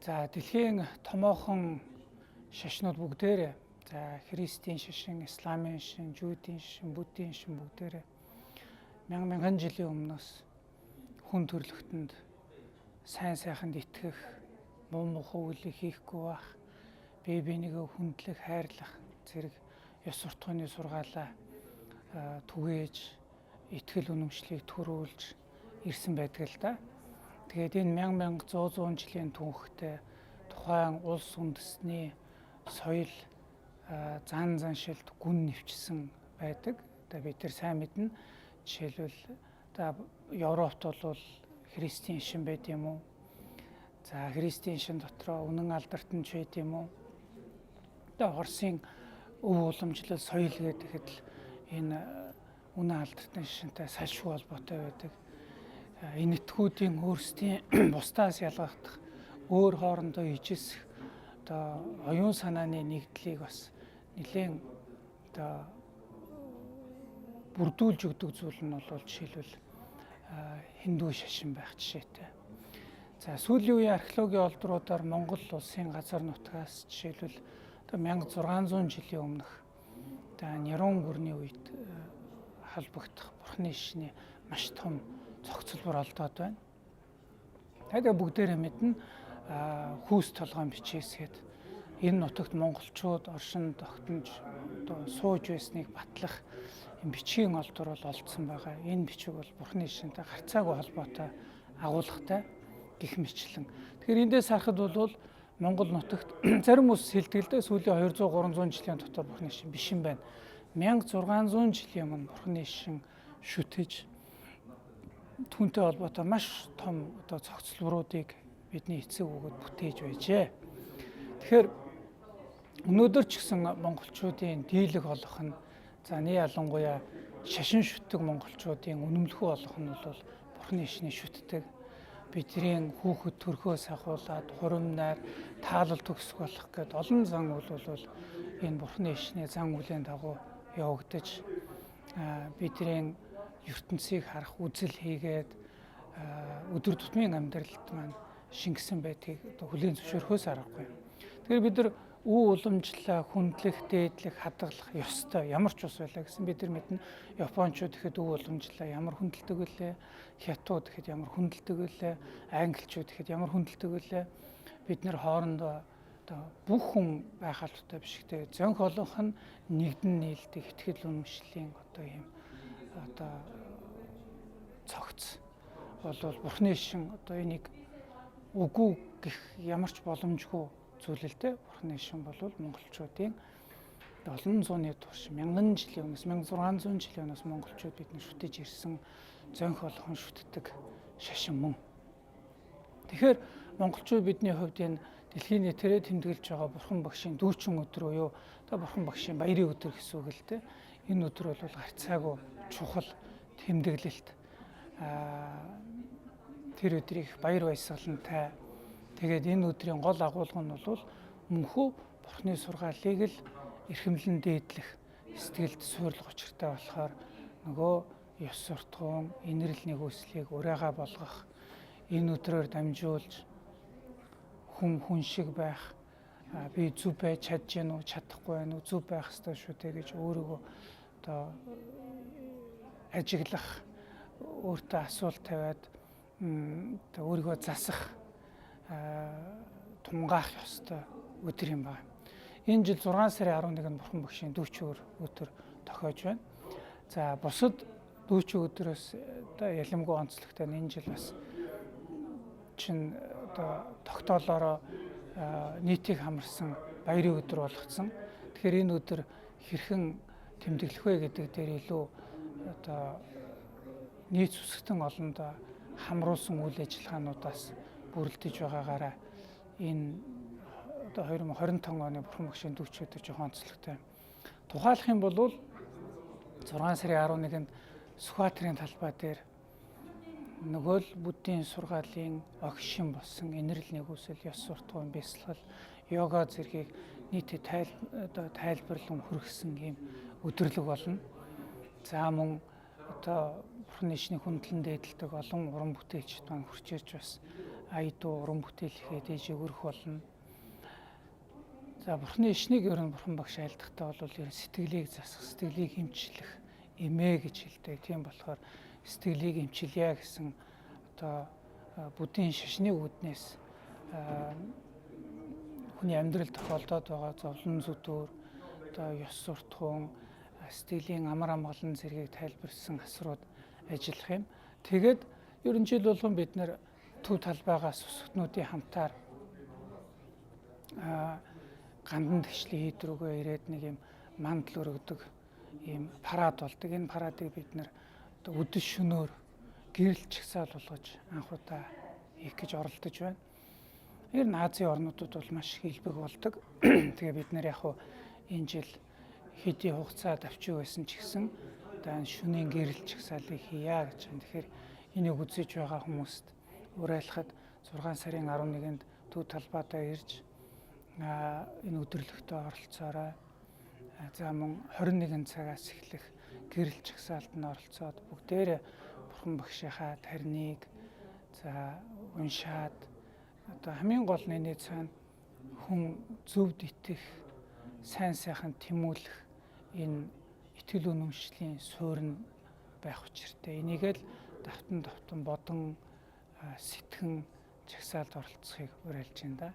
За дэлхийн томоохон шашнууд бүгдээрээ христийн шашин, исламын шашин, жүүдийн шашин, буддийн шашин бүгдээрээ мянган жилийн өмнөөс хүн төрлөختөнд сайн сайханд итгэх, муу мухай үйлийг хийхгүй байх, бие бинийгээ хүндлэх, хайрлах зэрэг ёс суртахууны сургаалаа түгээж, итгэл үнэмшлийг төрүүлж ирсэн байдаг л да. Тэгээд энэ мянга зуун жилийн түүхтэй тухайн улс үндэстний соёл зан заншилд гүн нэвчсэн байдаг. Тэгээд бид нар сайн мэднэ. Жишээлбэл Европт бол христийн шин байд юм уу? За христийн шин дотроо үнэн алдарт нь ч байд юм уу? Орсын өв уламжлал соёл гэдэг л энэ үнэн алдартын шинтэй салшгүй холбоотой байдаг. Энэ этгүүдийн өөрсдийн бусдаас ялгахдах өөр хоорондоо ижисэх оюун санааны нэгдлийг бас нэлээд бүрдүүлж өгдөг зүйл нь бол жишээлбэл хиндүү шашин байх жишээтэй. За сүүлийн үеийн археологийн олдруудаар Монгол улсын газар нутгаас жишээлбэл 1600 жилийн өмнөх Нярун гүрний үед холбогдох бурхны шишний маш том цогцлбор олдоод байна. Тэгээд бүгдээрээ мэднэ хүүс толгойн бичээсгээд энэ нутагт монголчууд оршин тогтнож сууж байсныг батлах бичгийн олдвор бол олдсон байгаа. Энэ бичиг бол бурхны шишинтэй гарцаагүй холбоотой агуулгатай гэх мэтлэн. Тэгэхээр эндээс харахад бол Монгол нутагт зарим хүмүүс хэлдэг л дээ сүүлийн 200-300 жилийн дотор бурхны шишин биш юм байна. 1600 жилийн өмнө бурхны шишин шүтэж түүнтэй холбоотой маш том цогцлборуудыг бидний эцэг өгөөд бүтээж байжээ. Тэгэхээр өнөөдөр ч гэсэн монголчуудын дийлэг олох нь нэг ялангуяа шашин шүтдэг монголчуудын үнэмлэхүй олох нь бол бурхны шишний шүтдэг. Бидний хүүхэд төрхөөс ахуулаад хурим найр таалал төгсөх болох гэд олон зан үйл бол энэ бурхны шишний зан үлийн дагуу явагдаж бидний ертөнцийг харах үзэл хийгээд өдөр тутмын амьдралд маань шингэсэн байдгийг хүлээн зөвшөөрөхөөс аргагүй. Тэгэхээр бид нар үе уламжлалаа хүндлэх, дээдлэх, хадгалах ёстой. Ямар ч ус байлаа гэсэн бид нар мэднэ. Японочууд ихэд үе уламжлалаа ямар хүндэлдэг вүлээ? Хятад ихэд ямар хүндэлдэг вүлээ? Англичууд ихэд ямар хүндэлдэг вүлээ? Бид нар хоорондоо бүх хүн байх албатай биш гэхдээ зөнх олонх нь нэгдэн нийлдэг итгэл үнэмшлийн ийм цогц бол бурхны шишин энийг үгүй гэх ямар ч боломжгүй зүйл л дээ. Бурхны шишин бол монголчуудын олон зууны турш мянган жилийн өмнөөс 1600 жилийн өмнөөс монголчууд бидний шүтэж ирсэн зөнх олонх шүтдэг шашин мөн. Тэгэхээр монголчууд бидний хувьд энэ дэлхийн нийтээрээ тэмдэглэж байгаа бурхан багшийн дүүчин өдөр буюу бурхан багшийн баярын өдөр гэсэн үг л дээ. Энэ өдөр бол гарцаагүй чухал тэмдэглэлт. Тэр өдрийг баяр баясгалантай тэгээд энэ өдрийн гол агуулга нь бол мөнхөө бурхны сургаалыг л эрхэмлэн дээдлэх сэтгэлд суурилах учиртай болохоор нөгөө ёс суртахуун, инэрл нэгүслийг урайгаа болгох энэ өдрөөр дамжуулж хүн шиг байх би зүв байж чадж гэнэ үү чадахгүй байна уу зүв байх ёстой шүү дээ гэж өөрийгөө ажиглах өөртөө асуулт тавиад өөрийгөө засах тунгаах ёстой өдөр юм байна. Энэ жил 6 сарын 11-нд бурхан багшийн дүүчин өдөр тохиож байна. За бусад дүүчин өдрөөс ялимгүй онцлогтой энэ жил бас тогтоолоороо нийтийг хамарсан баярын өдөр болгоцсон. Тэгэхээр энэ өдөр хэрхэн тэмдэглэх вэ гэдэг дээр илүү нийт сүсгтэн олондоо хамруулсан үйл ажиллагаануудаас бүрэлдэж байгаагаараа энэ 2025 оны бурхан багшийн дүүчин өдөр жоохон онцлогтой. Тухайлах юм бол 6 сарын 11-нд Сүхбаатарын талбай дээр нөгөө л буддийн сургаалын огшин болсон инэрл нэгүсэл, ёс суртахуун, бясалгал, йога зэргийг нийтэд тайлбарлан хүргэсэн ийм өдөрлөг болно. За мөн бурхны шишний хүндлэн дээдэлдэг олон уран бүтээлчд маань хүрч ирж бас аяду уран бүтээлхээ дэж өгөх болно. За бурхны ишнийг ер нь бурхан багш айлдахдаа бол ер нь сэтгэлийг засах, сэтгэлийг эмчлэх, эмээ гэж хэлдэг. Тийм болохоор сэтгэлийг эмчилье гэсэн одоо буддийн шашны үүднээс хүний амьдрал тохиолдоод байгаа зовлон зүдүүр, одоо ёс суртахуун, сэтгэлийн амар амгалан зэргийг тайлбарлсан асрууд ажиллах юм. Тэгээд ерөн жил болгон бид нэр төв талбайгаас өсгтнүүдийн хамтаар гандан тэгшлийн хийдрүүгөө ирээд нэг юм мандал өргөдөг ийм парад болдог. Энэ парадыг бид нэр өдөр шөнөөр гэрэл чагсаал болгож анх удаа хийх гэж оролдож байна. Ер нь Азийн орнуудад бол маш их илбэг болдог. Тэгээ бид нэр яг хуу энэ жил хэдийн хугацаад авчиг байсан ч гэсэн одоо шөнийн гэрэл чагсаалыг хийя гэж байна. Тэгэхээр энийг үзэж байгаа хүмүүст уриалахад 6 сарын 11-нд төв талбайдаа ирж энэ өдөрлөгтөө оролцоорой. За мөн 21 цагаас эхлэх гэрэл чагсаалд нь оролцоод бүгдээрээ бурхан багшийнхаа тариныг за уншаад одоо хамгийн гол нь энэ цаана хүн зөвд итгэх, сайн сайхан тэмүүлэх энэ итгэл үнэмшлийн суурь байх учиртай. Энийг л давтан бодон сэтгэн чагсаалд оролцохыг уриалж байна да.